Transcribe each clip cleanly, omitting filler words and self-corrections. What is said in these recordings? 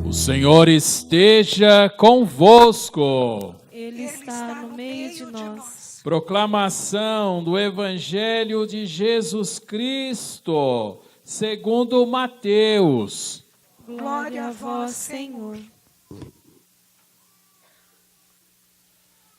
O Senhor esteja convosco. Ele está no meio de nós. Proclamação do Evangelho de Jesus Cristo, segundo Mateus. Glória a vós, Senhor.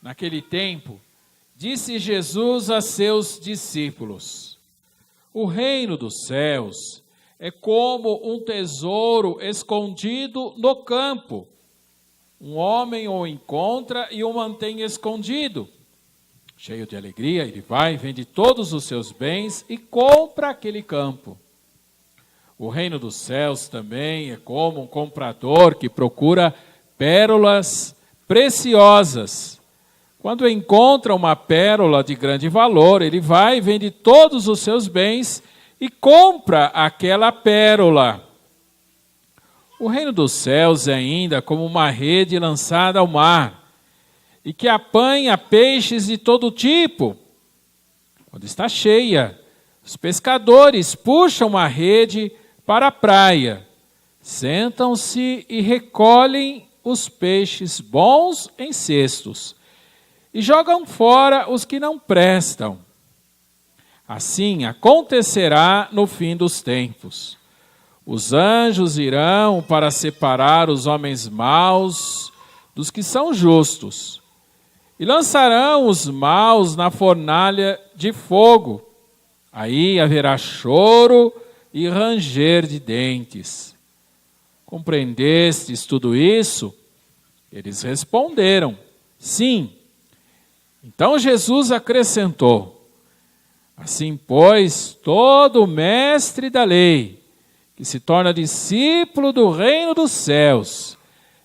Naquele tempo, disse Jesus a seus discípulos: o reino dos céus é como um tesouro escondido no campo. Um homem o encontra e o mantém escondido. Cheio de alegria, ele vai, vende todos os seus bens e compra aquele campo. O reino dos céus também é como um comprador que procura pérolas preciosas. Quando encontra uma pérola de grande valor, ele vai, vende todos os seus bens e compra aquela pérola. O reino dos céus é ainda como uma rede lançada ao mar, e que apanha peixes de todo tipo. Quando está cheia, os pescadores puxam a rede para a praia, sentam-se e recolhem os peixes bons em cestos, e jogam fora os que não prestam. Assim acontecerá no fim dos tempos. Os anjos irão para separar os homens maus dos que são justos, e lançarão os maus na fornalha de fogo. Aí haverá choro e ranger de dentes. Compreendestes tudo isso? Eles responderam: sim. Então Jesus acrescentou: assim, pois, todo mestre da lei, que se torna discípulo do reino dos céus,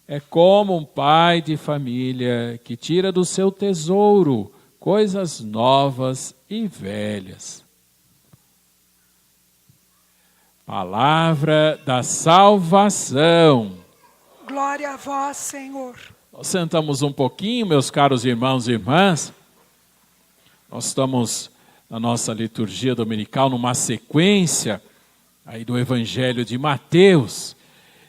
é como um pai de família que tira do seu tesouro coisas novas e velhas. Palavra da salvação. Glória a vós, Senhor. Nós sentamos um pouquinho, meus caros irmãos e irmãs. Nós estamos na nossa liturgia dominical numa sequência aí do Evangelho de Mateus,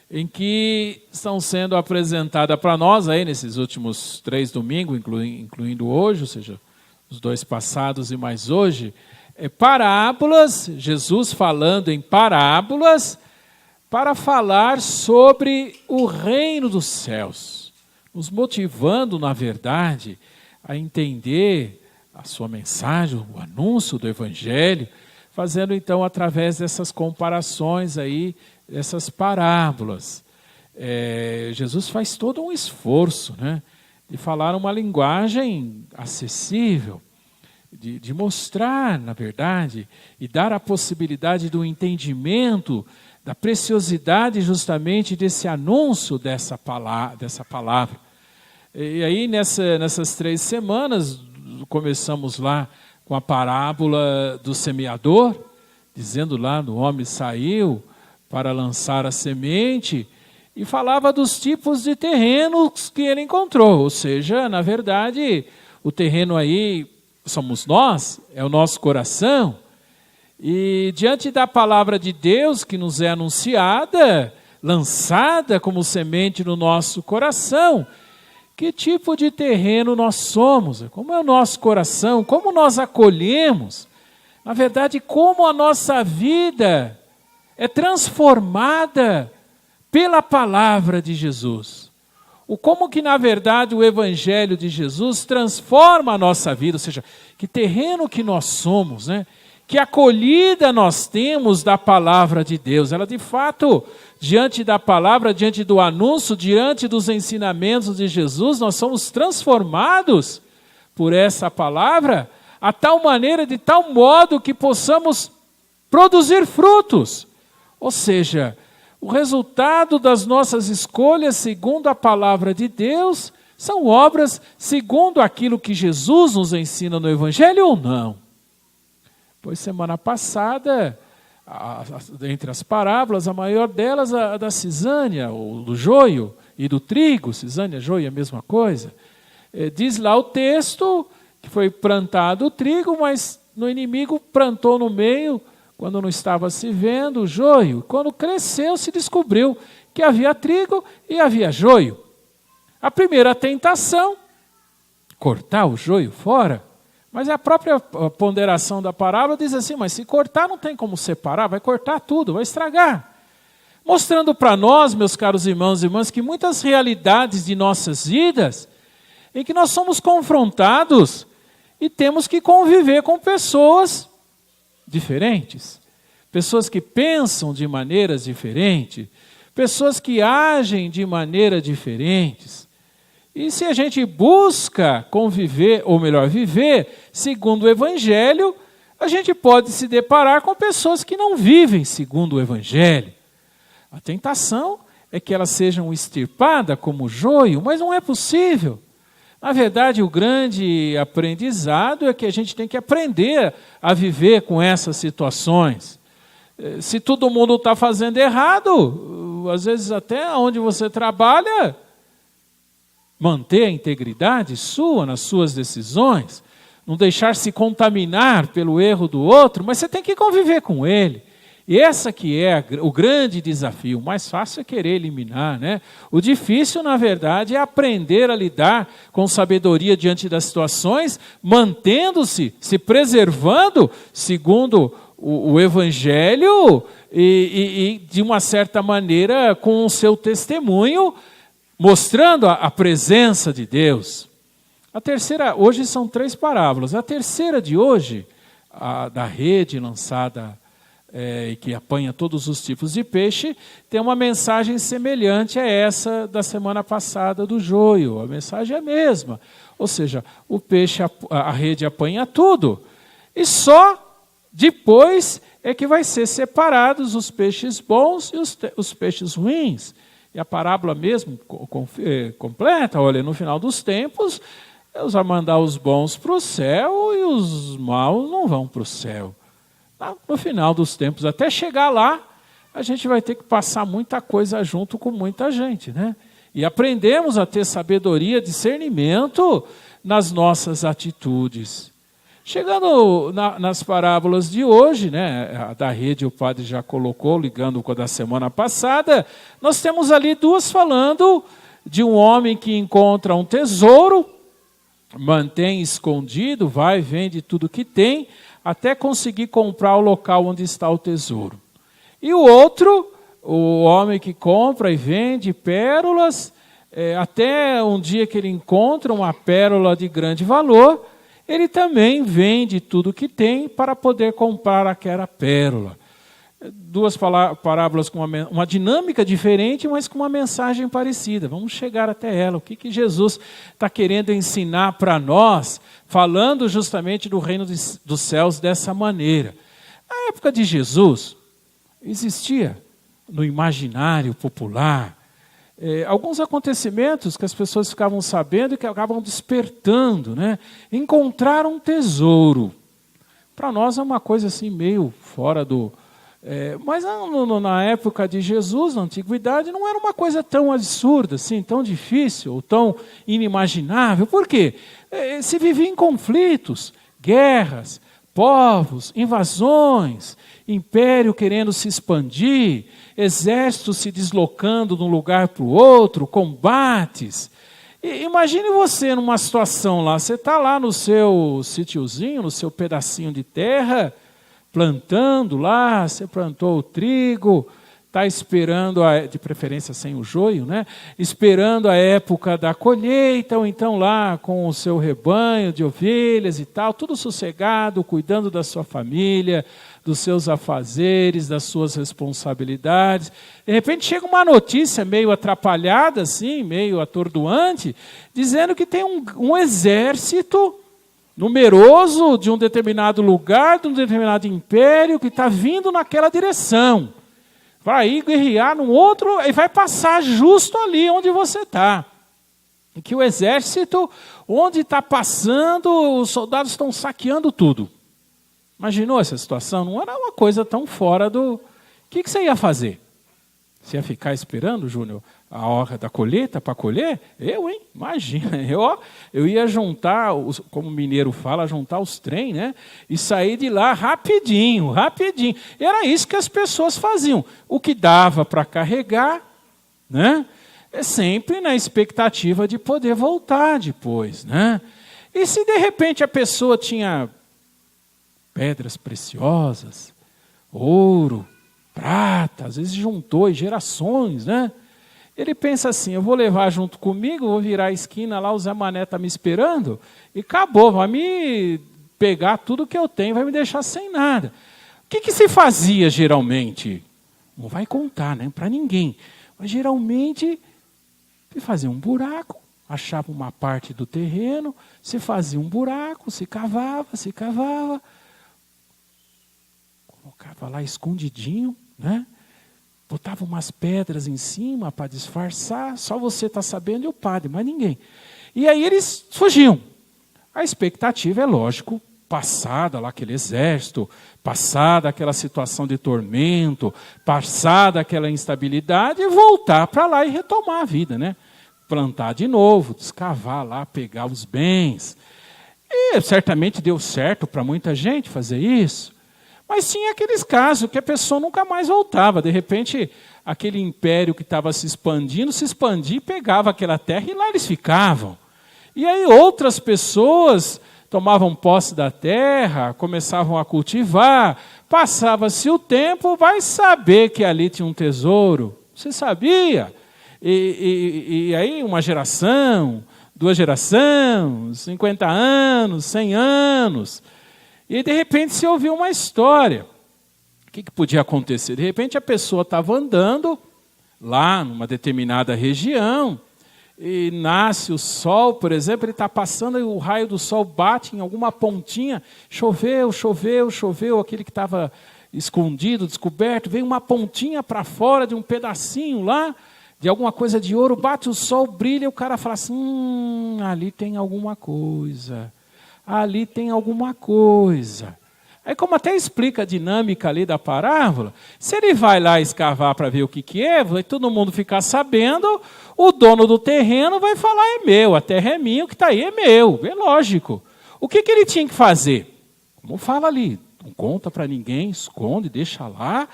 em que estão sendo apresentadas para nós aí nesses últimos 3 domingos, incluindo hoje, ou seja, os 2 passados e mais hoje, parábolas, Jesus falando em parábolas para falar sobre o reino dos céus, nos motivando, na verdade, a entender a sua mensagem, o anúncio do Evangelho, fazendo então através dessas comparações aí, dessas parábolas. Jesus faz todo um esforço, né, de falar uma linguagem acessível, de mostrar, na verdade, e dar a possibilidade do entendimento, da preciosidade justamente desse anúncio dessa palavra. E aí nessas 3 semanas, começamos lá com a parábola do semeador, dizendo lá, o homem saiu para lançar a semente, e falava dos tipos de terrenos que ele encontrou. Ou seja, na verdade, o terreno aí somos nós, é o nosso coração, e diante da palavra de Deus que nos é anunciada, lançada como semente no nosso coração, que tipo de terreno nós somos? Como é o nosso coração? Como nós acolhemos? Na verdade, como a nossa vida é transformada pela palavra de Jesus. Como que, na verdade, o Evangelho de Jesus transforma a nossa vida, ou seja, que terreno que nós somos, né? Que acolhida nós temos da palavra de Deus. Ela, de fato, diante da palavra, diante do anúncio, diante dos ensinamentos de Jesus, nós somos transformados por essa palavra, a tal maneira, de tal modo que possamos produzir frutos. Ou seja, o resultado das nossas escolhas, segundo a palavra de Deus, são obras segundo aquilo que Jesus nos ensina no Evangelho ou não? Pois semana passada, entre as parábolas, a maior delas, a da cisânia, ou do joio e do trigo, cisânia, joio é a mesma coisa. Diz lá o texto que foi plantado o trigo, mas no inimigo plantou no meio quando não estava se vendo o joio. Quando cresceu, se descobriu que havia trigo e havia joio. A primeira tentação, cortar o joio fora, mas a própria ponderação da parábola diz assim, mas se cortar não tem como separar, vai cortar tudo, vai estragar. Mostrando para nós, meus caros irmãos e irmãs, que muitas realidades de nossas vidas, em que nós somos confrontados e temos que conviver com pessoas diferentes, pessoas que pensam de maneiras diferentes, pessoas que agem de maneiras diferentes. E se a gente busca conviver, ou melhor, viver segundo o Evangelho, a gente pode se deparar com pessoas que não vivem segundo o Evangelho. A tentação é que elas sejam extirpadas como joio, mas não é possível. Na verdade, o grande aprendizado é que a gente tem que aprender a viver com essas situações. Se todo mundo está fazendo errado, às vezes até onde você trabalha, manter a integridade sua nas suas decisões, não deixar se contaminar pelo erro do outro, mas você tem que conviver com ele. E essa que é o grande desafio. O mais fácil é querer eliminar, né? O difícil, na verdade, é aprender a lidar com sabedoria diante das situações, mantendo-se, se preservando, segundo o Evangelho e de uma certa maneira, com o seu testemunho, mostrando a presença de Deus. A terceira, hoje são 3 parábolas. A terceira de hoje, a da rede lançada e que apanha todos os tipos de peixe, tem uma mensagem semelhante a essa da semana passada do joio. A mensagem é a mesma. Ou seja, o peixe, a rede apanha tudo. E só depois é que vai ser separados os peixes bons e os peixes ruins. E a parábola mesmo completa, olha, no final dos tempos, Deus vai mandar os bons para o céu e os maus não vão para o céu. No final dos tempos, até chegar lá, a gente vai ter que passar muita coisa junto com muita gente, né? E aprendemos a ter sabedoria, discernimento nas nossas atitudes. Chegando nas parábolas de hoje, né, a da rede o padre já colocou, ligando com a da semana passada, nós temos ali 2 falando de um homem que encontra um tesouro, mantém escondido, vai, vende tudo que tem, até conseguir comprar o local onde está o tesouro. E o outro, o homem que compra e vende pérolas, até um dia que ele encontra uma pérola de grande valor, ele também vende tudo que tem para poder comprar aquela pérola. 2 parábolas com uma dinâmica diferente, mas com uma mensagem parecida. Vamos chegar até ela. O que Jesus está querendo ensinar para nós, falando justamente do reino dos céus dessa maneira. Na época de Jesus, existia no imaginário popular alguns acontecimentos que as pessoas ficavam sabendo e que acabam despertando, né? Encontraram um tesouro. Para nós é uma coisa assim meio fora do... mas na época de Jesus, na antiguidade, não era uma coisa tão absurda, assim, tão difícil, ou tão inimaginável. Por quê? Se vivia em conflitos, guerras, povos, invasões, império querendo se expandir, exércitos se deslocando de um lugar para o outro, combates. Imagine você numa situação lá, você está lá no seu sítiozinho, no seu pedacinho de terra, plantando lá, você plantou o trigo, está esperando, de preferência sem o joio, né? Esperando a época da colheita, ou então lá com o seu rebanho de ovelhas e tal, tudo sossegado, cuidando da sua família, dos seus afazeres, das suas responsabilidades. De repente chega uma notícia meio atrapalhada, assim, meio atordoante, dizendo que tem um exército numeroso de um determinado lugar, de um determinado império, que está vindo naquela direção. Vai ir guerrear num outro e vai passar justo ali onde você está. E que o exército, onde está passando, os soldados estão saqueando tudo. Imaginou essa situação? Não era uma coisa tão fora do... O que você ia fazer? Você ia ficar esperando, Júnior, a hora da colheita para colher? Eu, hein? Imagina. Eu ia juntar, como o mineiro fala, juntar os trem, né? E sair de lá rapidinho, rapidinho. E era isso que as pessoas faziam. O que dava para carregar, né? É sempre na expectativa de poder voltar depois, né? E se de repente a pessoa tinha pedras preciosas, ouro, prata, às vezes juntou gerações, né? Ele pensa assim, eu vou levar junto comigo, vou virar a esquina lá, o Zé Mané está me esperando, e acabou, vai me pegar tudo que eu tenho, vai me deixar sem nada. O que se fazia geralmente? Não vai contar, né, para ninguém. Mas geralmente, se fazia um buraco, achava uma parte do terreno, se fazia um buraco, se cavava, colocava lá escondidinho, né? Botava umas pedras em cima para disfarçar, só você está sabendo e o padre, mas ninguém. E aí eles fugiam. A expectativa é, lógico, passada lá aquele exército, passada aquela situação de tormento, passada aquela instabilidade, e voltar para lá e retomar a vida, né? Plantar de novo, escavar lá, pegar os bens. E certamente deu certo para muita gente fazer isso. Mas tinha aqueles casos que a pessoa nunca mais voltava. De repente, aquele império que estava se expandia e pegava aquela terra e lá eles ficavam. E aí outras pessoas tomavam posse da terra, começavam a cultivar, passava-se o tempo, vai saber que ali tinha um tesouro. Você sabia? E aí uma geração, 2 gerações, 50 anos, 100 anos... E de repente se ouviu uma história. O que podia acontecer? De repente a pessoa estava andando lá numa determinada região e nasce o sol, por exemplo, ele está passando e o raio do sol bate em alguma pontinha, choveu, aquele que estava escondido, descoberto, veio uma pontinha para fora de um pedacinho lá, de alguma coisa de ouro, bate o sol, brilha e o cara fala assim, ali tem alguma coisa. Ali tem alguma coisa. Aí como até explica a dinâmica ali da parábola, se ele vai lá escavar para ver o que é, vai todo mundo ficar sabendo, o dono do terreno vai falar, é meu, a terra é minha, o que está aí é meu, é lógico. O que ele tinha que fazer? Como fala ali, não conta para ninguém, esconde, deixa lá,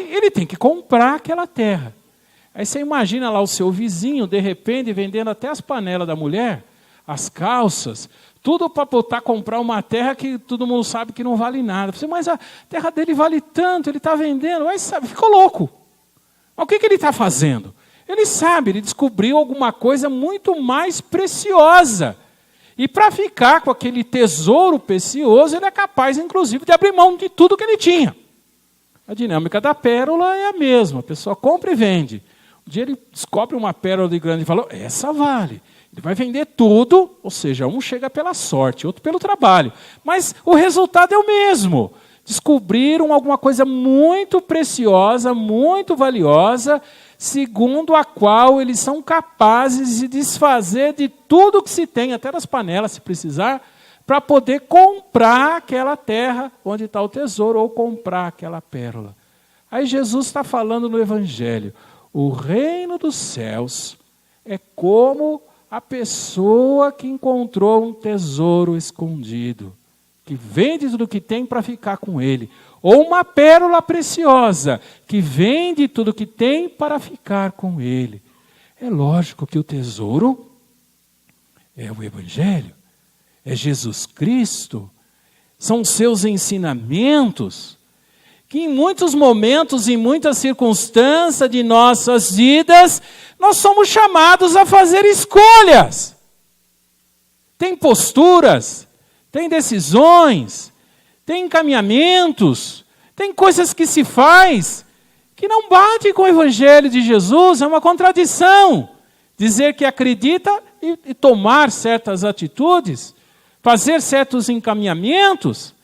ele tem que comprar aquela terra. Aí você imagina lá o seu vizinho, de repente, vendendo até as panelas da mulher, as calças, tudo para botar, comprar uma terra que todo mundo sabe que não vale nada. Você, mas a terra dele vale tanto, ele está vendendo, mas sabe, ficou louco. Mas o que ele está fazendo? Ele sabe, ele descobriu alguma coisa muito mais preciosa. E para ficar com aquele tesouro precioso, ele é capaz, inclusive, de abrir mão de tudo que ele tinha. A dinâmica da pérola é a mesma, a pessoa compra e vende. Um dia ele descobre uma pérola de grande valor, essa vale. Ele vai vender tudo, ou seja, um chega pela sorte, outro pelo trabalho. Mas o resultado é o mesmo. Descobriram alguma coisa muito preciosa, muito valiosa, segundo a qual eles são capazes de desfazer de tudo que se tem, até das panelas, se precisar, para poder comprar aquela terra onde está o tesouro, ou comprar aquela pérola. Aí Jesus está falando no Evangelho, o reino dos céus é como a pessoa que encontrou um tesouro escondido, que vende tudo que tem para ficar com ele. Ou uma pérola preciosa, que vende tudo que tem para ficar com ele. É lógico que o tesouro é o Evangelho, é Jesus Cristo, são seus ensinamentos, que em muitos momentos, em muitas circunstâncias de nossas vidas, nós somos chamados a fazer escolhas. Tem posturas, tem decisões, tem encaminhamentos, tem coisas que se faz que não bate com o Evangelho de Jesus, é uma contradição. Dizer que acredita e tomar certas atitudes, fazer certos encaminhamentos,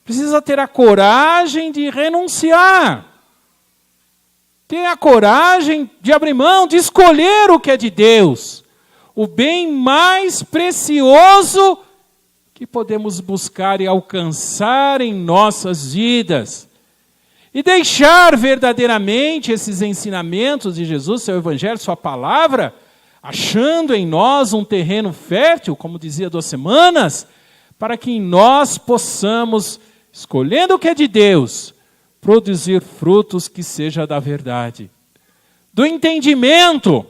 precisa ter a coragem de renunciar. Ter a coragem de abrir mão, de escolher o que é de Deus. O bem mais precioso que podemos buscar e alcançar em nossas vidas. e deixar verdadeiramente esses ensinamentos de Jesus, seu evangelho, sua palavra, achando em nós um terreno fértil, como dizia 2 semanas, para que em nós possamos, escolhendo o que é de Deus, produzir frutos que seja da verdade, do entendimento,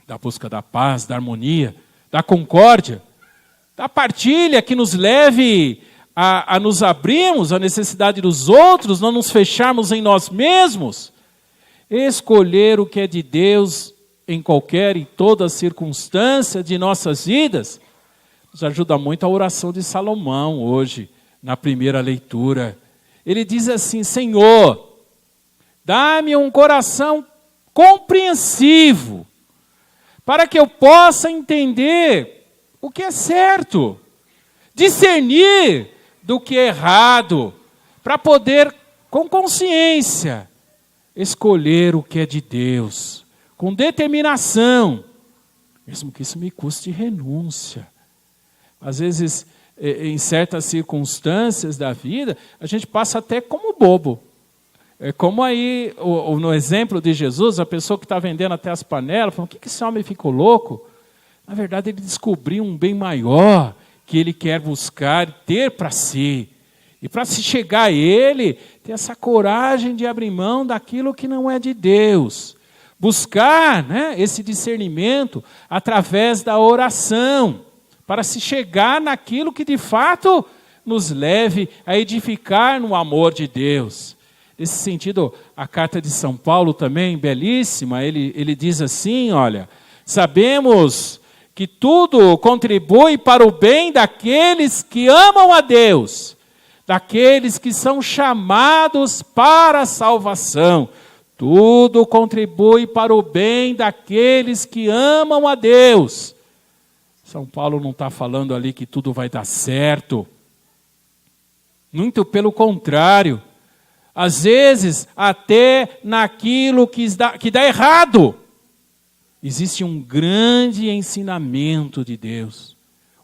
da busca da paz, da harmonia, da concórdia, da partilha que nos leve a nos abrirmos à necessidade dos outros, não nos fecharmos em nós mesmos, escolher o que é de Deus em qualquer e toda circunstância de nossas vidas. Nos ajuda muito a oração de Salomão hoje, na primeira leitura. Ele diz assim: Senhor, dá-me um coração compreensivo, para que eu possa entender o que é certo, discernir do que é errado, para poder, com consciência, escolher o que é de Deus, com determinação, mesmo que isso me custe renúncia. Às vezes, em certas circunstâncias da vida, a gente passa até como bobo. É como aí, no exemplo de Jesus, a pessoa que está vendendo até as panelas, falando: o que esse homem ficou louco? Na verdade, ele descobriu um bem maior que ele quer buscar e ter para si. E para se chegar a ele, ter essa coragem de abrir mão daquilo que não é de Deus. Buscar, né, esse discernimento através da oração, para se chegar naquilo que de fato nos leve a edificar no amor de Deus. Nesse sentido, a carta de São Paulo também, belíssima, ele diz assim, olha: sabemos que tudo contribui para o bem daqueles que amam a Deus, daqueles que são chamados para a salvação. Tudo contribui para o bem daqueles que amam a Deus. São Paulo não está falando ali que tudo vai dar certo. Muito pelo contrário. Às vezes, até naquilo que dá errado, existe um grande ensinamento de Deus,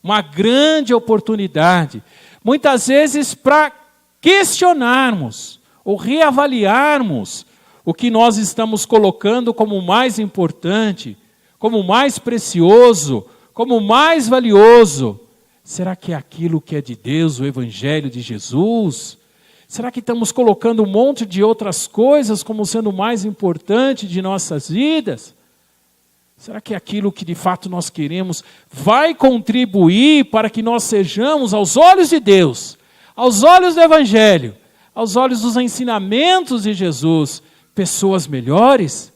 uma grande oportunidade, muitas vezes para questionarmos ou reavaliarmos o que nós estamos colocando como mais importante, como mais precioso, como mais valioso. Será que é aquilo que é de Deus, o Evangelho de Jesus? Será que estamos colocando um monte de outras coisas como sendo mais importante de nossas vidas? Será que aquilo que de fato nós queremos vai contribuir para que nós sejamos, aos olhos de Deus, aos olhos do Evangelho, aos olhos dos ensinamentos de Jesus, pessoas melhores?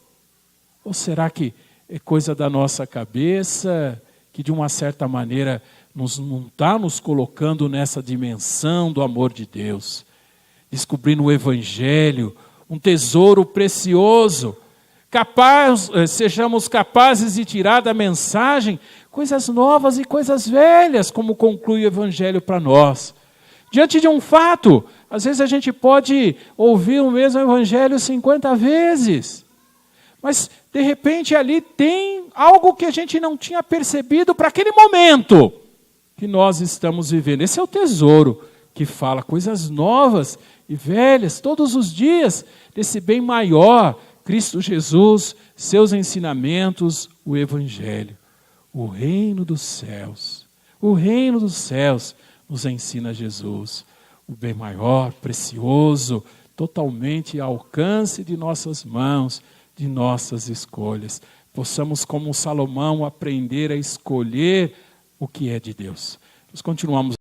Ou será que é coisa da nossa cabeça, que de uma certa maneira não está nos colocando nessa dimensão do amor de Deus? Descobrindo o Evangelho, um tesouro precioso, sejamos capazes de tirar da mensagem coisas novas e coisas velhas, como conclui o Evangelho para nós. Diante de um fato, às vezes a gente pode ouvir o mesmo Evangelho 50 vezes, mas de repente ali tem algo que a gente não tinha percebido para aquele momento que nós estamos vivendo. Esse é o tesouro que fala coisas novas e velhas todos os dias desse bem maior, Cristo Jesus, seus ensinamentos, o Evangelho. O reino dos céus nos ensina Jesus. O bem maior, precioso, totalmente ao alcance de nossas mãos, de nossas escolhas. Possamos, como Salomão, aprender a escolher o que é de Deus. Nós continuamos.